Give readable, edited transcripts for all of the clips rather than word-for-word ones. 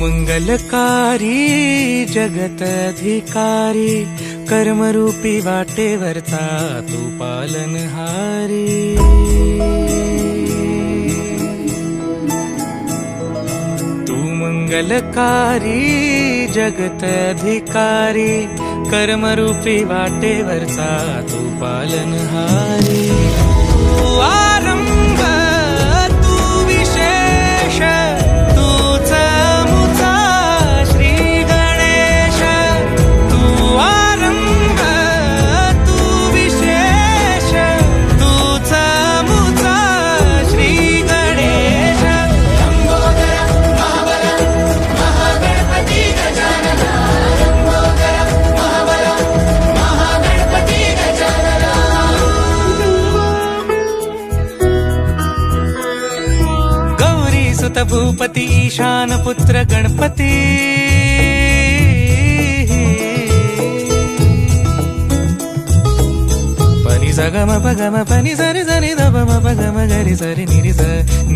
मंगलकारी जगत अधिकारी, कर्मरूपी वाटेवरचा तू पालनहारी। तू मंगलकारी जगत अधिकारी, कर्मरूपी वाटेवरचा तू पालनहारी। तू आरंभ तू विशेष, तूच मुचा श्री गणेश। तू आरंभ तू विशेष, तूच मुचा श्री गणेश। लंबोदर महाबल महागणपती गजानना, लंबोदर महाबल महागणपती गजानना। गौरी सुत भूपती ईशान पुत्र गणपती, पनी सगम पगम पनी सरि सरि ध प म प ग म ग रि स रि नि रि स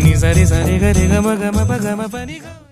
नि स रि स रि ग रि ग म ग म प ग म प नि ग।